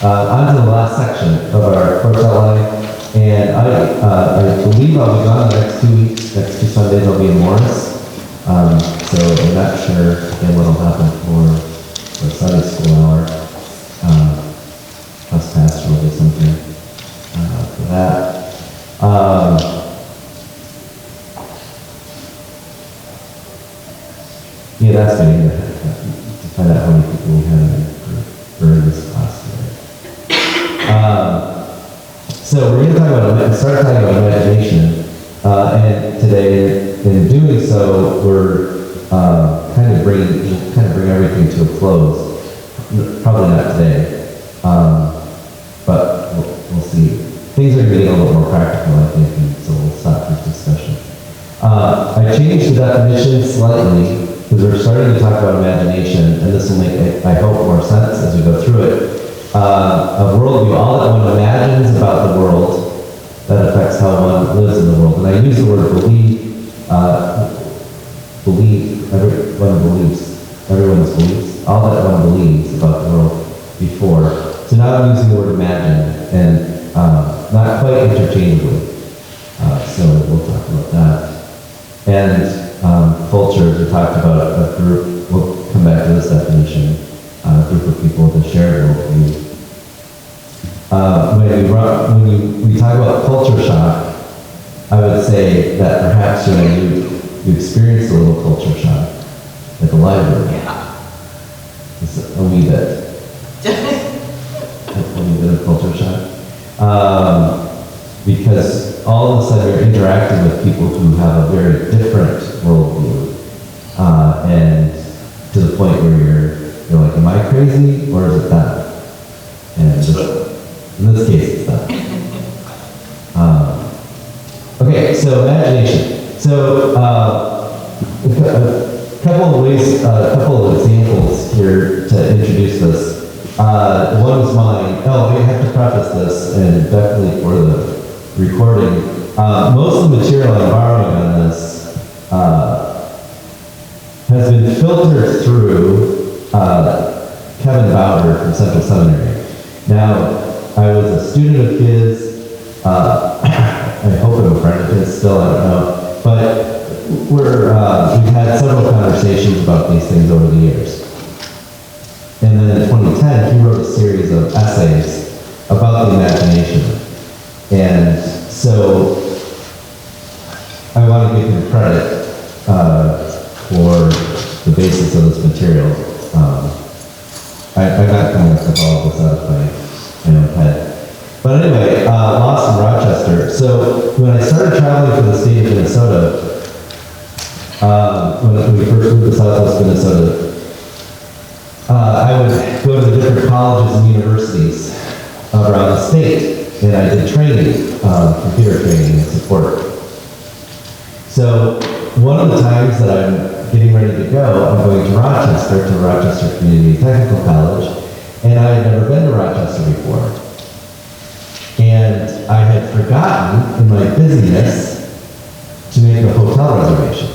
On to the last section of our course outline, and I believe I'll be gone the next 2 weeks. Next 2 Sundays I'll be in Morris, so I'm not sure again what will happen for Sunday school hour. Us pastor will do something for that. Yeah, that's me. To find out how many people we have for this class today. So we're going to talk about, start talking about imagination, and today, in doing so, we're kind of bring everything to a close. Probably not today, but we'll see. Things are getting a little more practical, I think, and so we'll stop this discussion. I changed the definition slightly because we're starting to talk about imagination, and this will make, I hope, more sense as we go through it. A worldview, all that one imagines about the world that affects how one lives in the world. And I use the word everyone's beliefs, all that one believes about the world before. So now I'm using the word imagine, and not quite interchangeably. So we'll talk about that. And cultures, we talked about a group, we'll come back to this definition, a group of people with a shared worldview. When we talk about culture shock, I would say that perhaps you experienced a little culture shock at the library. Yeah. Just a wee bit. A wee bit of culture shock. Because all of a sudden you're interacting with people who have a very different worldview. And to the point where you're like, am I crazy or is it that? And in this case, it's that. Okay, so imagination. So a couple of ways, a couple of examples here to introduce this. One is mine. Oh, we have to preface this, and definitely for the recording. Most of the material I'm borrowing on this has been filtered through Kevin Bowder from Central Seminary. Now, I was a student of his, I hope I'm a friend of his still, I don't know, but we've had several conversations about these things over the years. And then in 2010, he wrote a series of essays about the imagination. And so, I want to give him credit for the basis of this material. I'm not coming up with all of this out of my own head. But anyway, Lost in Rochester. So when I started traveling for the state of Minnesota, when we first moved to Southwest Minnesota, I would go to the different colleges and universities around the state, and I did training, computer training and support. So one of the times that I'm getting ready to go, I'm going to Rochester Community Technical College, and I had never been to Rochester before. And I had forgotten, in my busyness, to make a hotel reservation.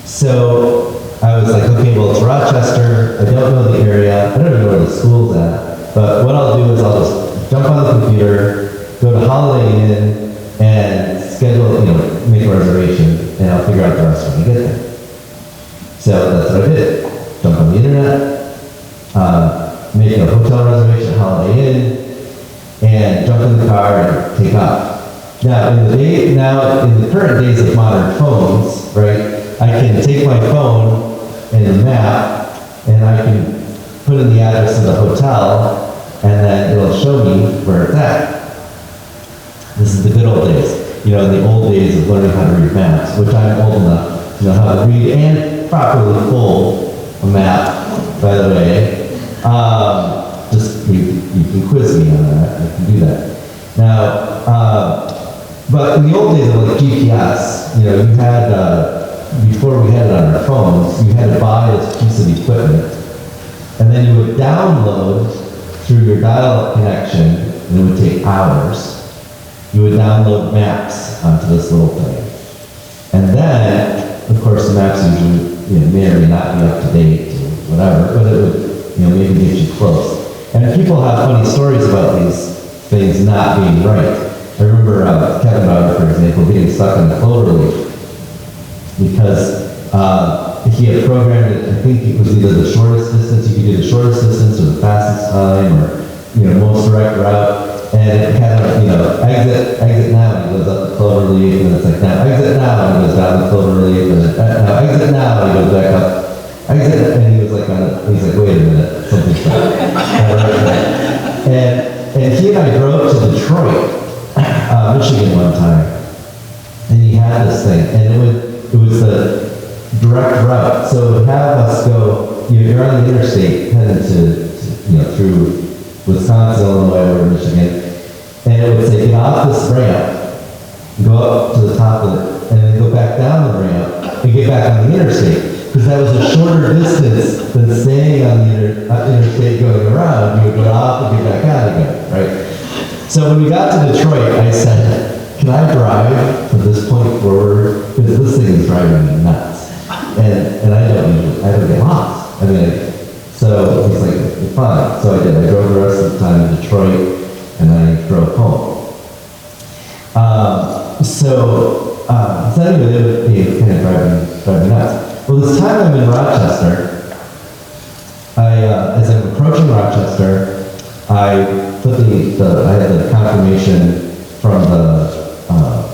So I was like, okay, well, it's Rochester, I don't know the area, I don't even know where the school's at, but what I'll do is I'll just jump on the computer, go to Holiday Inn, and schedule, make a reservation, and I'll figure out the rest when I get there. So that's what I did. Jump on the internet, make a hotel reservation at Holiday Inn, and jump in the car and take off. Now, in the current days of modern phones, right, I can take my phone and a map, and I can put in the address of the hotel, and then it'll show me where it's at. This is the good old days. In the old days of learning how to read maps, which I'm old enough to know how to read and properly pull a map, by the way. You can quiz me on that, I can do that. Now, but in the old days of like GPS, you had, before we had it on our phones, you had to buy this piece of equipment, and then you would download through your dial-up connection, and it would take hours. You would download maps onto this little thing. And then, of course, the maps usually may or may not be up to date or whatever, but it would maybe get you close. And people have funny stories about these things not being right. I remember Kevin Bauer, for example, getting stuck in the clover leaf because he had programmed it. I think it was either the shortest distance, you could do the shortest distance or the fastest time, or most direct route. And it kind of, exit now, and he goes up the clover leaf, and it's like, now exit now, and he goes down the clover leaf, and then, now exit now, and he goes back up. Exit, and he was like, he's like, wait a minute, something's wrong. And he and I drove to Detroit, Michigan one time, and he had this thing, and it was the direct route. So it would have us go, you're on the interstate heading to through Wisconsin, Illinois, or Michigan, and it would say, get off this ramp, go up to the top of it, and then go back down the ramp, and get back on the interstate. Because that was a shorter distance than staying on the interstate going around. You would go off and get back on again, right? So when we got to Detroit, I said, can I drive from this point forward? Because this thing is driving me nuts. And I don't get lost. So he's like, fine. So I did. I drove the rest of the time to Detroit, and I drove home. So anyway, it was kind of driving nuts. Well, this time I'm in Rochester, as I'm approaching Rochester, I had the confirmation from the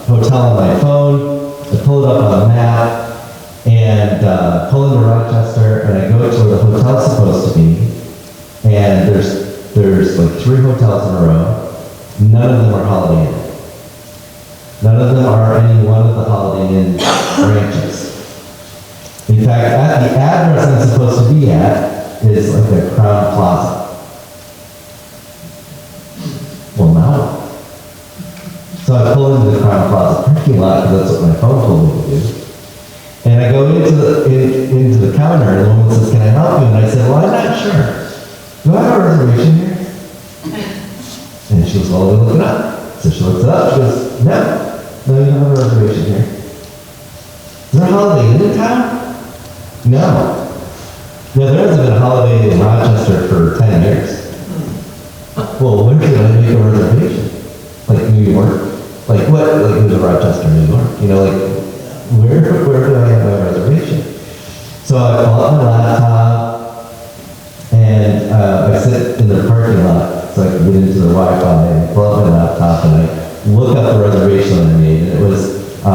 hotel on my phone. I pull it up on a map and pull into Rochester, and I go to where the hotel's supposed to be. And there's like 3 hotels in a row. None of them are Holiday Inn. None of them are any one of the Holiday Inn branches. In fact, the address I'm supposed to be at is like a Crown Plaza. Well, now. So I pull into the Crown Plaza parking lot because that's what my phone told me to do. And I go into the counter, and the woman says, can I help you? And I said, well, I'm not sure. Do I have a reservation here? And she was, well, we'll look it up. So she looks it up. She goes, no, you don't have a reservation here. Is there a Holiday Inn in town? No. There hasn't been a Holiday Inn in Rochester for 10 years. Well, when did I make a reservation? Like New York? Like what? Like to Rochester, New York? Where do I have my reservation? So I pull out my laptop, and I sit in the parking lot so I can get into the Wi-Fi, and pull out my laptop, and I look up the reservation I made, and it was a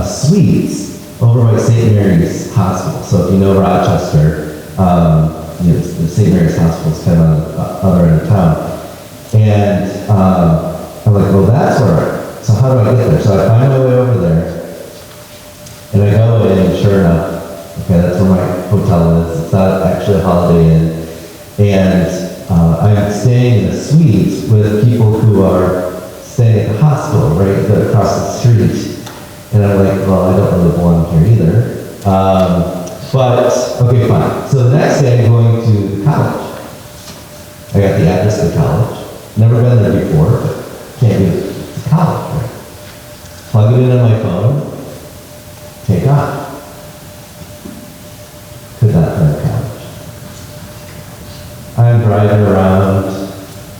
suites over by St. Mary's Hospital. So if you know Rochester, the St. Mary's Hospital is kind of on the other end of town. And I'm like, well, that's where, so how do I get there? So I find my way over there, and I go in, and sure enough, okay, that's where my hotel is. It's not actually a Holiday Inn. And I'm staying in a suite with people who are staying at the hospital right across the street. And I'm like, well, I don't really belong here either. But, okay, fine. So the next day I'm going to the college. I got the address of the college. Never been there before, but can't be. It's college, right? Plug it in on my phone. Take off. Could not find college. I'm driving around.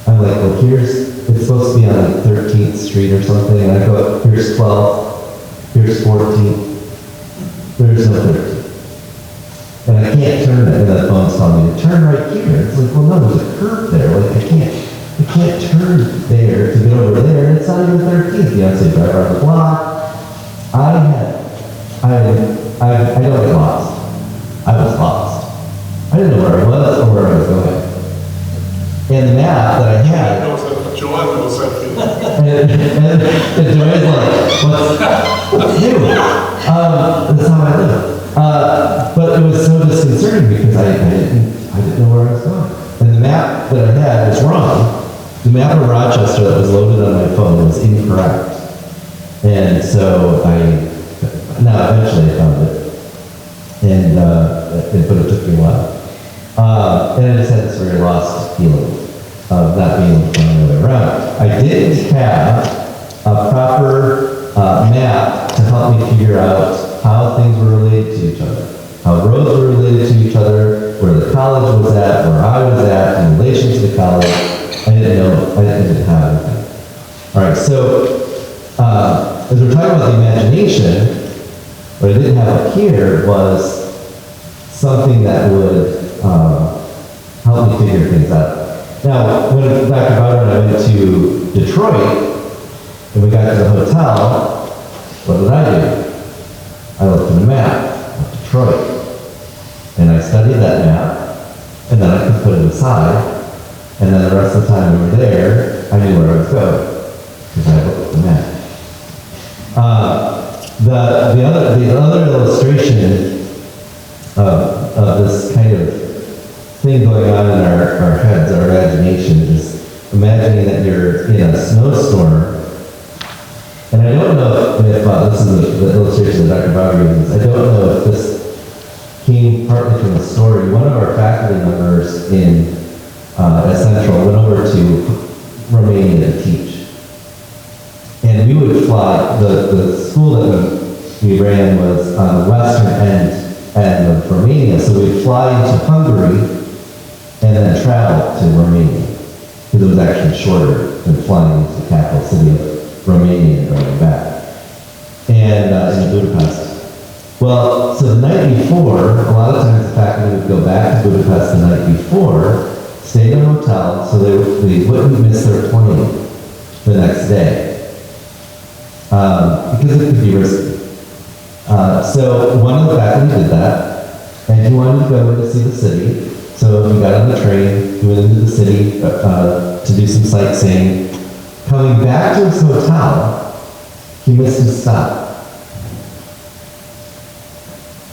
I'm like, well, it's supposed to be on like 13th Street or something. And I go, here's 12th, here's 14th. There's no 13th. And I can't turn it. And that phone's telling me to turn right here. It's like, well, no, there's a curve there. Like, I can't turn there to get over there. And it's not even 13th. You have to drive around the block. I don't get lost. I was lost. I didn't know where I was or where I was going. And the map that I had. Joanne knows that feeling. And Joanne's like, what's new? That's how I live. But it was so disconcerting because I didn't know where I was going. And the map that I had was wrong. The map of Rochester that was loaded on my phone was incorrect. And so eventually I found it. And, but it took me a while. And I just had this very lost feeling of not being able to find my way around. I didn't have a proper map to help me figure out how things were related to each other, how roads were related to each other, where the college was at, where I was at, and relation to the college, I didn't know, I didn't have anything. All right, so as we're talking about the imagination, what I didn't have up here was something that would help me figure things out. Now, when Dr. Bauer and I went to Detroit, and we got to the hotel, what did I do? I looked at a map of Detroit, and I studied that map, and then I could put it aside, and then the rest of the time we were there, I knew where I was going, because I looked at the map. The other illustration of this kind of thing going on in our heads, our imagination, is imagining that you're in a snowstorm. And I don't know if this is the illustration that Dr. Bauer uses. I don't know if this came partly from a story. One of our faculty members at Central went over to Romania to teach. And we would fly, the school that we ran was on the western end of Romania, so we'd fly into Hungary and then travel to Romania, because it was actually shorter than flying into the capital city of Romania and going back, and in Budapest. Well, so the night before, a lot of times the faculty would go back to Budapest the night before, stay in a hotel, so they wouldn't miss their plane the next day. Because it could be risky. So one of the faculty did that, and he wanted to go in to see the city. So he got on the train, he went into the city to do some sightseeing. Coming back to his hotel, he missed his stop.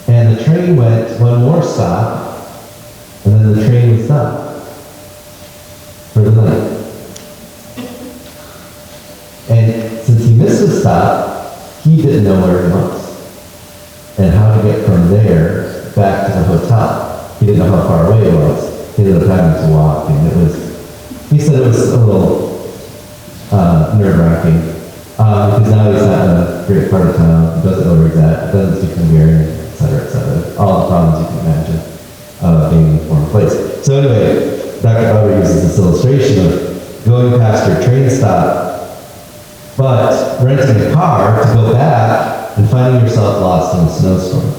And the train went one more stop, and then the train was done for the night. And since he missed his stop, he didn't know where he was and how to get from there back to the hotel. He didn't know how far away it was. He ended up having to walk, and he said it was a little nerve-wracking, because now he's not in a great part of town, he doesn't know where he's at, doesn't speak Hungarian, et cetera, all the problems you can imagine being in a foreign place. So anyway, Dr. Bauer uses this illustration of going past your train stop, but renting a car to go back and finding yourself lost in a snowstorm.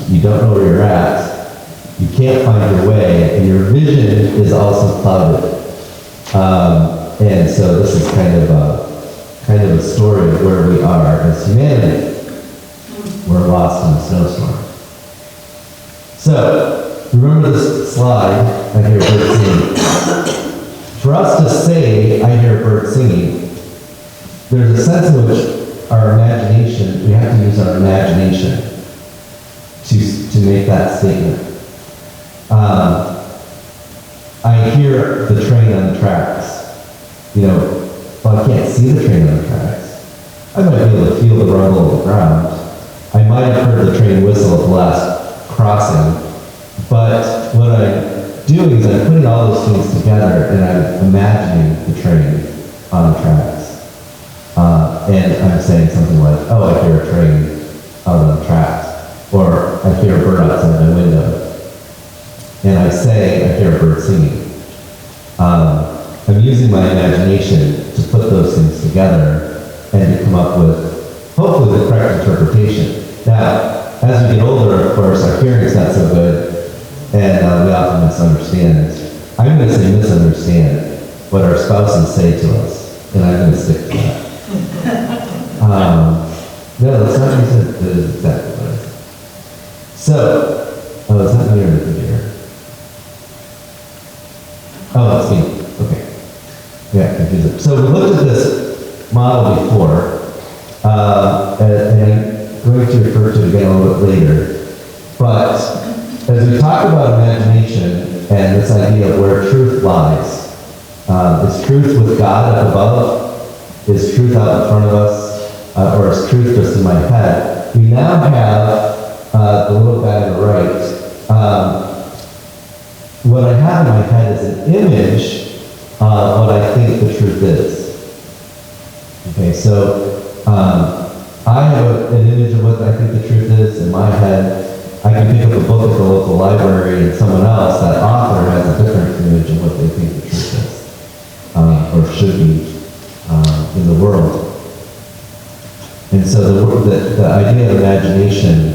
You don't know where you're at, you can't find your way, and your vision is also clouded. And so this is kind of a story of where we are as humanity. We're lost in a snowstorm. So, remember this slide, I hear birds singing. For us to say, I hear birds singing, there's a sense in which our imagination, we have to use our imagination to make that statement. I hear the train on the tracks. Well, I can't see the train on the tracks. I might be able to feel the rumble of the ground. I might have heard the train whistle at the last crossing. But what I'm doing is I'm putting all those things together, and I'm imagining the train on the tracks. And I'm saying something like, oh, I hear a train out on the tracks. Or I hear a bird outside my window. And I say, I hear a bird singing. I'm using my imagination to put those things together and to come up with, hopefully, the correct interpretation. Now, as we get older, of course, our hearing is not so good, and we often misunderstand. I'm going to say misunderstand what our spouses say to us, and I'm going to stick to that. No, that's not what you said. That is exactly what I said. So, is that me or the computer? Oh, it's me. Okay. Yeah, confused. So we looked at this model before, and I'm going to refer to it again a little bit later. But as we talk about imagination and this idea of where truth lies, is truth with God up above? Is truth out in front of us? Or is truth just in my head? We now have the little guy on the right. What I have in my head is an image of what I think the truth is. Okay, so I have an image of what I think the truth is in my head. I can pick up a book at the local library, and someone else, that author, has a different should be in the world. And so the idea of imagination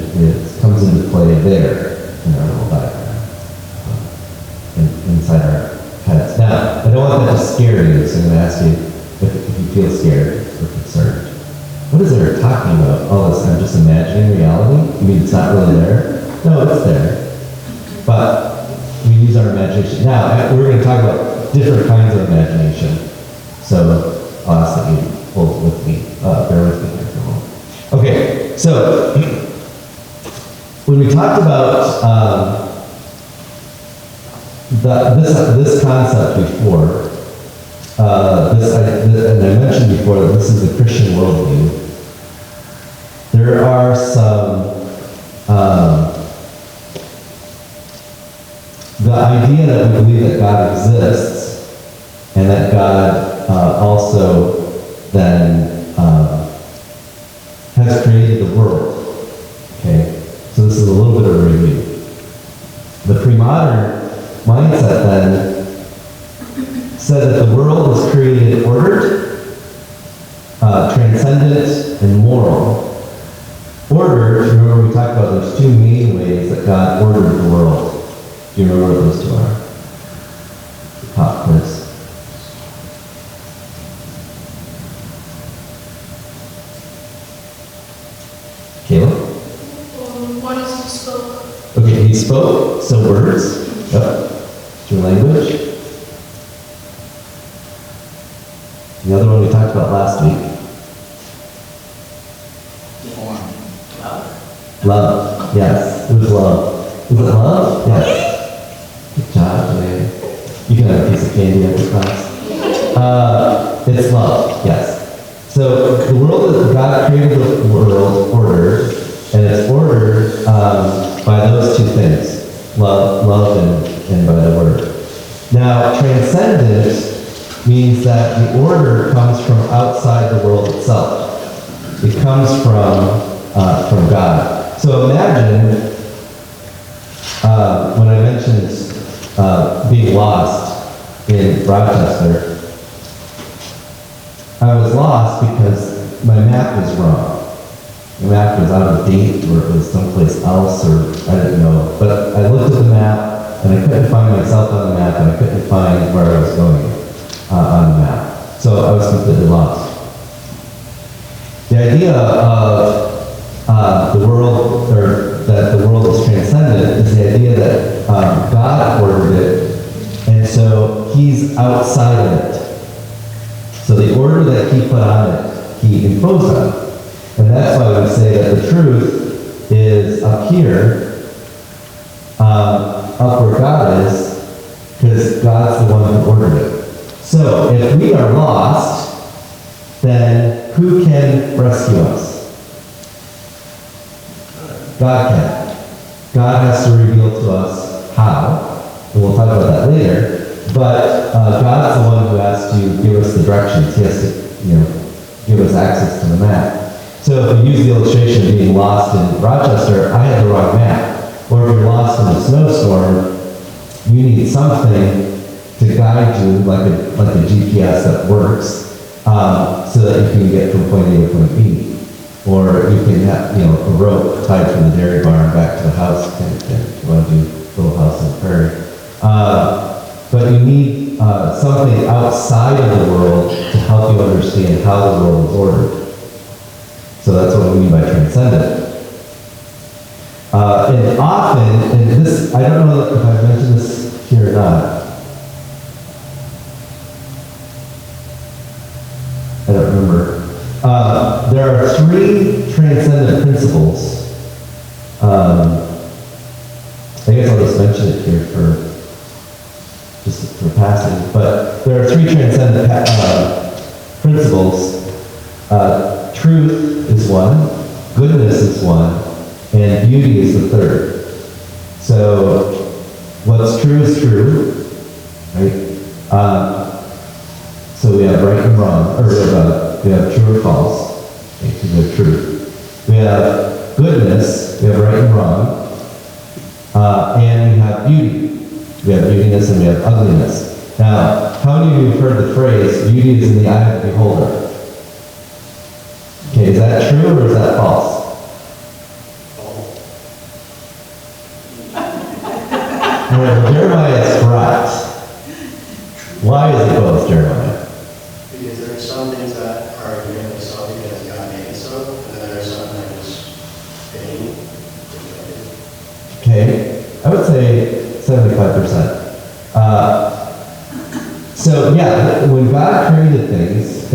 comes into play there in our little diagram, inside our heads. Now, I don't want that to scare you, so I'm going to ask you if you feel scared or concerned. What is it talking about? All this, I'm just imagining reality? You mean it's not really there? No, it's there. But we use our imagination. Now, we're going to talk about different kinds of imagination. So I'll ask that you hold with me, bear with me here for a moment. Okay, so when we talked about this concept before, and I mentioned before that this is the Christian worldview. There are some, the idea that we believe that God exists, and that God also then has created the world. Okay, so this is a little bit of a review. The pre-modern mindset then said that the world was created ordered, transcendent, and moral. Ordered, remember we talked about those two main ways that God ordered the world. Do you remember what those two are? Pop quiz. Caleb? One is he spoke. Okay, he spoke, so words. Yep. Through language. The other one we talked about last week. Love. Yes, it was love. Was it love? Yes. Good job, Julia. You can have a piece of candy after class. It's love, yes. So the world that God created the world ordered, and it's ordered by those two things, love and by the word. Now, transcendent means that the order comes from outside the world itself. It comes from God. So imagine when I mentioned being lost in Rochester, I was lost because my map was wrong. The map was out of date, or it was someplace else, or I didn't know. But I looked at the map, and I couldn't find myself on the map, and I couldn't find where I was going on the map. So I was completely lost. The idea of the world, or that the world is transcendent, is the idea that God ordered it, and so He's outside of it. So the order that He put on it, He imposed on it. And that's why we say that the truth is up here, up where God is, because God's the one who ordered it. So if we are lost, then who can rescue us? God can. God has to reveal to us how, and we'll talk about that later, but God's the one who has to give us the directions. He has to, give us access to the map. So if we use the illustration of being lost in Rochester, I had the wrong map. Or if you're lost in a snowstorm, you need something to guide you, like a GPS that works, so that you can get from point A to point B. Or you can have, a rope tied from the dairy barn back to the house, if you want to do Little House on the Prairie. But you need something outside of the world to help you understand how the world is ordered. So that's what we mean by transcendent. And often, and this, I don't know if I've mentioned this here or not. I don't remember. There are three transcendent principles. I guess I'll just mention it here for passing. But there are three transcendent principles. Truth is one, goodness is one, and beauty is the third. So what's true is true, right? So we have right and wrong, or we have true or false, okay, we have truth. We have goodness, we have right and wrong, and we have beauty. We have beautiness and we have ugliness. Now, how many of you have heard the phrase, beauty is in the eye of the beholder? Okay, is that true or is that false? All right, well, Jeremiah is correct. Why is it both, Jeremiah? Because there are some things that are inherently so because God made it so, and then there are some that just fitting. Okay, I would say 75%. So yeah, when God created things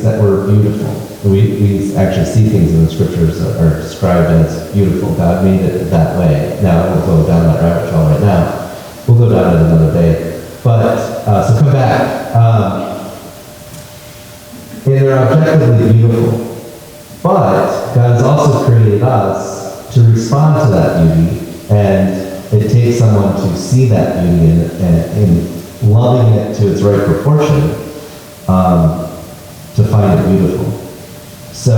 that were beautiful. We actually see things in the scriptures that are described as beautiful. God made it that way. Now, we'll go down that rabbit trail right now. We'll go down it another day. But, so come back. And they're objectively beautiful. But God has also created us to respond to that beauty, and it takes someone to see that beauty and loving it to its right proportion to find it beautiful. So,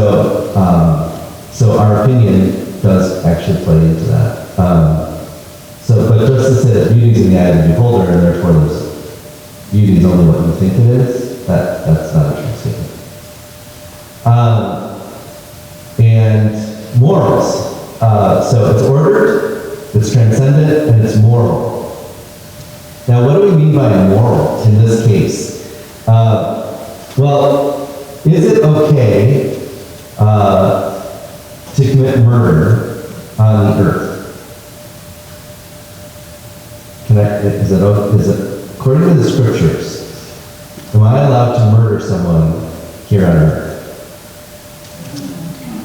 so our opinion does actually play into that. But just to say that beauty is in the eye of the beholder, and therefore beauty is only what you think it is, that's not a true statement. And morals. So it's ordered, it's transcendent, and it's moral. Now, what do we mean by moral in this case? Well, is it okay to commit murder on the earth? Is it, according to the scriptures, am I allowed to murder someone here on earth?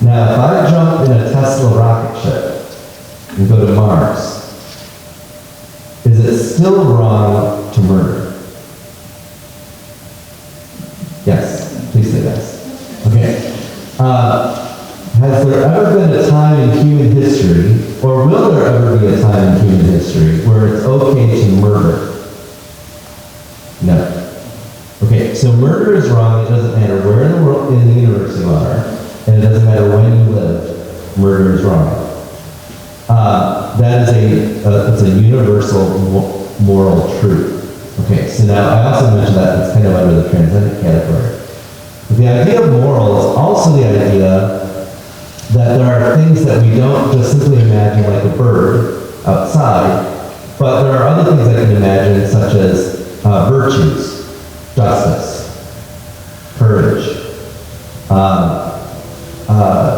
Now, if I jump in a Tesla rocket ship and go to Mars, is it still wrong to murder? Yes. Please say yes. Okay. Has there ever been a time in human history, or will there ever be a time in human history, where it's okay to murder? No. Okay, so murder is wrong. It doesn't matter where in the world, in the universe you are, and it doesn't matter when you live. Murder is wrong. That is it's a universal moral truth. Okay, so now I also mentioned that it's kind of under the transcendent category. But the idea of moral is also the idea that there are things that we don't just simply imagine like a bird outside, but there are other things I can imagine, such as virtues, justice, courage,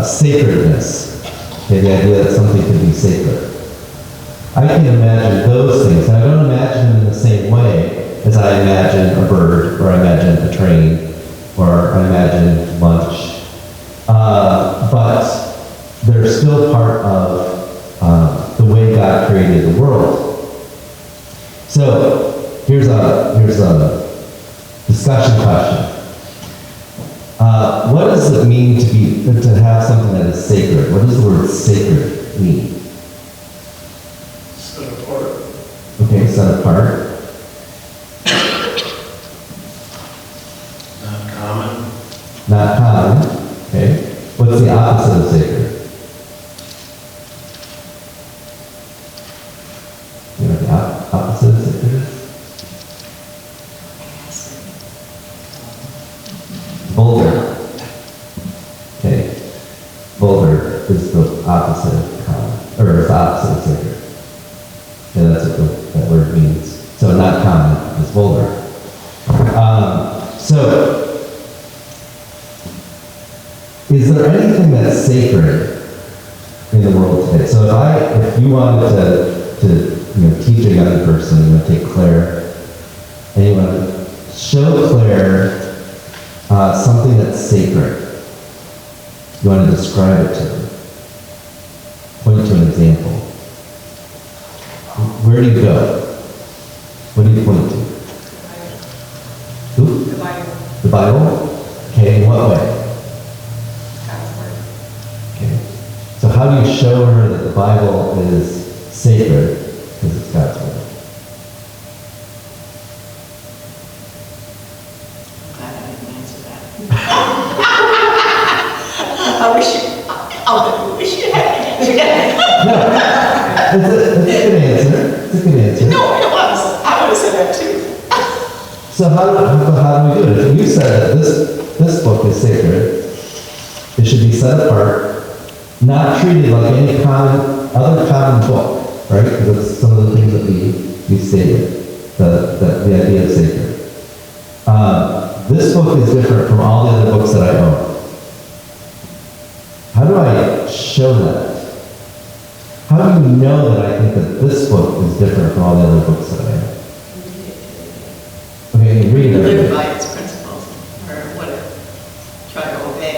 sacredness. Okay, the idea that something can be sacred. I can imagine those things, and I don't imagine them in the same way as I imagine a bird, or I imagine a train, or I imagine lunch. But they're still part of the way God created the world. So here's a discussion question. What does it mean to have something that is sacred? What does the word sacred mean? Set apart. Okay, set apart. Not common. Not common. Okay. What's the opposite of sacred? You know what the opposite of sacred is? Vulgar. Okay. Vulgar is the opposite of common, or is the opposite of sacred. Yeah, that's what that word means. So not common is vulgar. So, is there anything that's sacred in the world today? So if you wanted to teach a young person, take Claire, and you want to show Claire something that's sacred, you want to describe it to her. Point to an example. Where do you go? What do you point to? Who? The Bible. The Bible? Okay, in what way? God's word. Okay. So how do you show her that the Bible is sacred? Because it's God's word. Glad I didn't answer that. I wish you had an answer. No, it's a good answer. It's a good answer. No, it was. I would have said that too. So how do we do it? If you said that this book is sacred, it should be set apart, not treated like any other common book, right? Because that's some of the things that we stated, the idea of sacred. This book is different from all the other books that I own. How do I show that? How do you know that I think that this book is different from all the other books that I own? Okay, read it. Live by its principles, or whatever. Try to obey.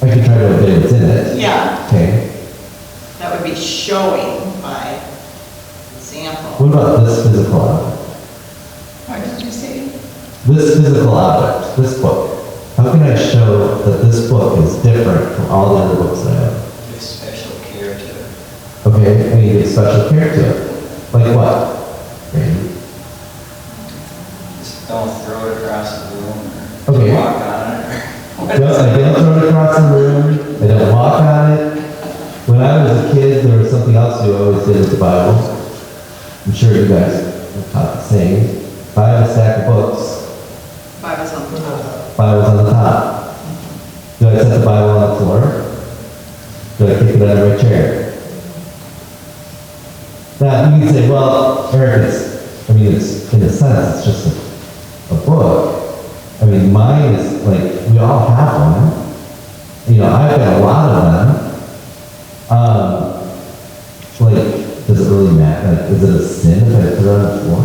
I can try to obey what's in it. Yeah, Okay. that would be showing by example. What about this physical object? What did you say? This physical object, this book. How can I show that this book is different from all the other books that I have? Give special care to it. Okay, I need to give special care to it. Like what? Randy? Just don't throw it across the room or Okay. walk on it. I don't throw it across the room. I don't walk on it. When I was a kid, there was something else we always did with the Bible. I'm sure you guys have taught the same. If I have a stack of books, Bible's on the top. Bible's on the top. Do I set the Bible on the floor? Do I kick it under my chair? Now, you can say, well, Eric, it's in a sense, it's just a book. I mean, mine is like, we all have one. You know, I've got a lot of them. Like, does it really matter? Like, is it a sin if I throw it on the floor?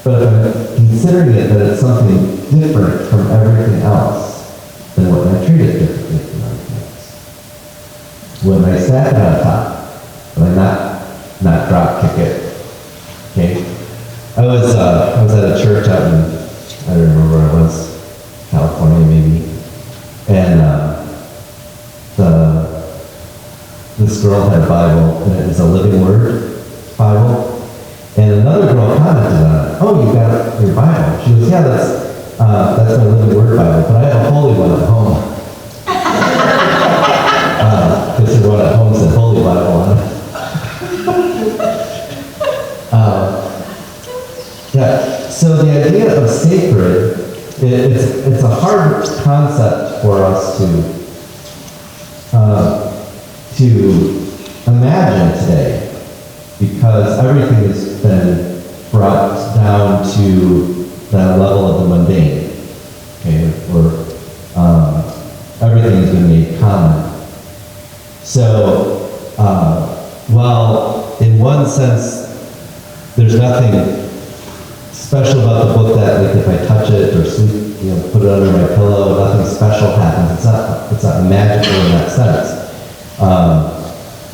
But if I'm considering it that it's something different from everything else, then what I treat it differently from everything else? When I stack it on top, when I not drop kick it. Okay? I was at a church out in, I don't remember where it was, California maybe, and this girl had a Bible, and it was a Living Word Bible. And another girl commented on it. Oh, you got your Bible. She goes, yeah, that's my Living Word Bible, but I have a holy one at home. Because the one at home said Holy Bible on it. Yeah, so the idea of sacred, it's a hard concept for us to imagine today. Because everything has been brought down to that level of the mundane, okay, where everything has been made common. So, while in one sense, there's nothing special about the book that, like, if I touch it or sleep, put it under my pillow, nothing special happens. It's not magical in that sense.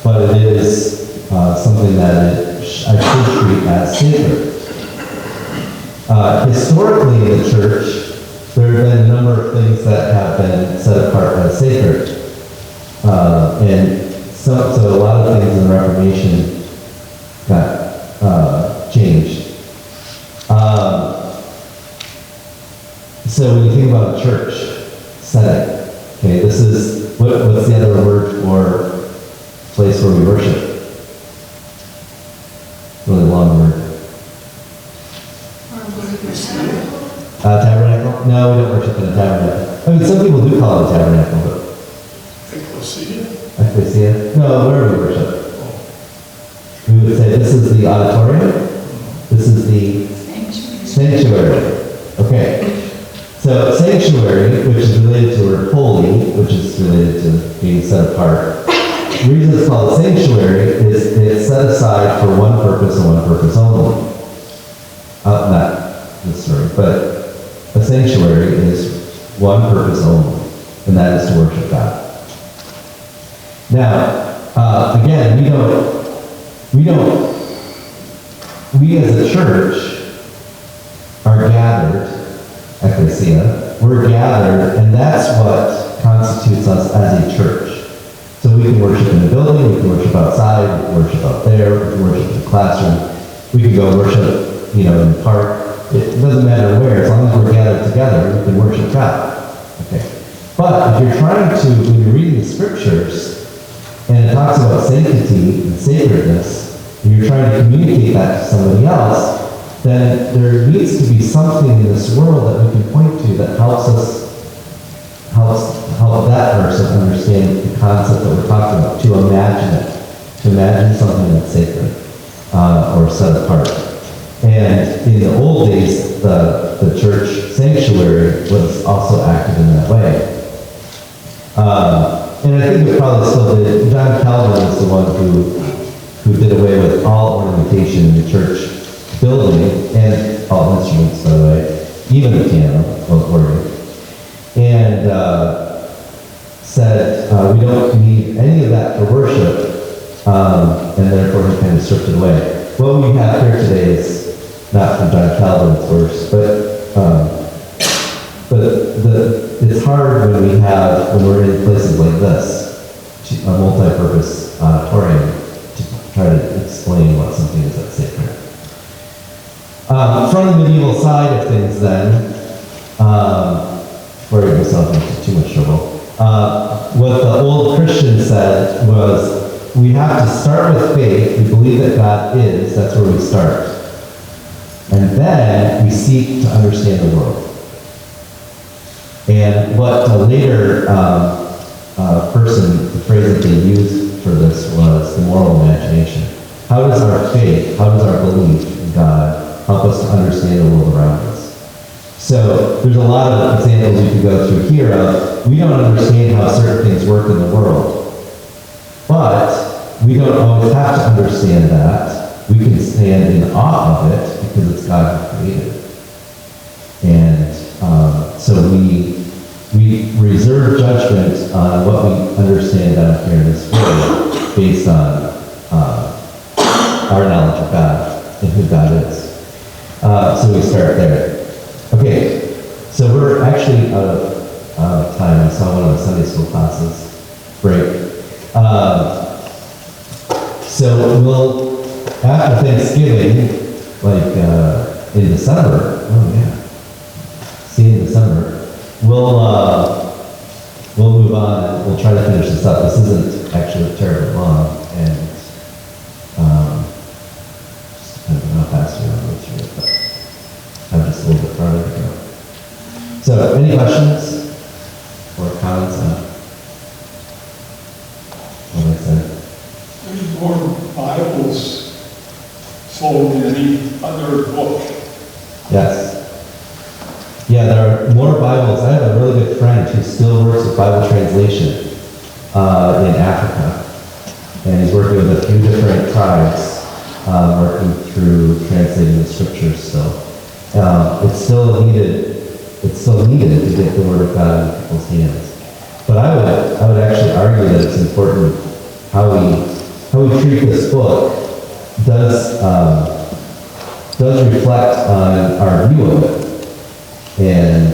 But it is something that I should treat as sacred. Historically in the church, there have been a number of things that have been set apart as sacred. And so a lot of things in the Reformation got changed. So when you think about a church setting, okay, this is, what's the other word for place where we worship? Really long word. Tabernacle? No, we don't worship in a tabernacle. I mean, some people do call it a tabernacle, but Ecclesia? ecclesia? No, where do we worship? We would say this is the auditorium. This is the sanctuary. Okay. So sanctuary, which is related to the word holy, which is related to being set apart. The reason it's called a sanctuary is it's set aside for one purpose and one purpose only. Not this story, but a sanctuary is one purpose only, and that is to worship God. Now, again, we as a church are gathered, ecclesia, we're gathered, and that's what constitutes us as a church. So we can worship in the building, we can worship outside, we can worship out there, we can worship in the classroom, we can go worship, in the park. It doesn't matter where, as long as we're gathered together, we can worship God. Okay. But if you're trying to, when you're reading the scriptures, trying to communicate that to somebody else, then there needs to be something in this world that we can point to that help that person understand the concept that we're talking about, to imagine something that's sacred, or set apart. And in the old days, the church sanctuary was also active in that way. And I think it probably still did. John Calvin was the one who did away with all ornamentation in the church building, and all instruments, by the way, even the piano, organ. And said, we don't need any of that for worship, and therefore he kind of stripped it away. What we have here today is not from John Calvin's verse, but it's hard when we're in places like this, a multi-purpose auditorium, to try to explain what something is that's sacred. From the medieval side of things then, before I get myself into too much trouble, what the old Christians said was, we have to start with faith. We believe that God is, that's where we start. And then we seek to understand the world. And what a later person, the phrase that they used for this was the moral imagination. How does our faith, how does our belief in God help us to understand the world around us? So there's a lot of examples you could go through here of, we don't understand how certain things work in the world. But we don't always have to understand that. We can stand in awe of it because it's God who created it. And so we reserve judgment on what we understand down here in this world based on our knowledge of God and who God is. So we start there. Okay, so we're actually out of time. I saw one of the Sunday school classes break. So we'll, after Thanksgiving, like in December, see you in December, we'll move on and we'll try to finish this up. This isn't actually terribly long, and just depends on how fast we want to go through it, but I'm just a little bit farther to go. So, any questions or comments on what I said? There's more Bibles sold than any other book. Yes. Yeah, there are more Bibles. I have a really good friend who still works with Bible translation in Africa. And he's working with a few different tribes, working through translating the scriptures still. It's still needed to get the Word of God in people's hands. But I would actually argue that it's important how we treat this book does reflect on our view of it. And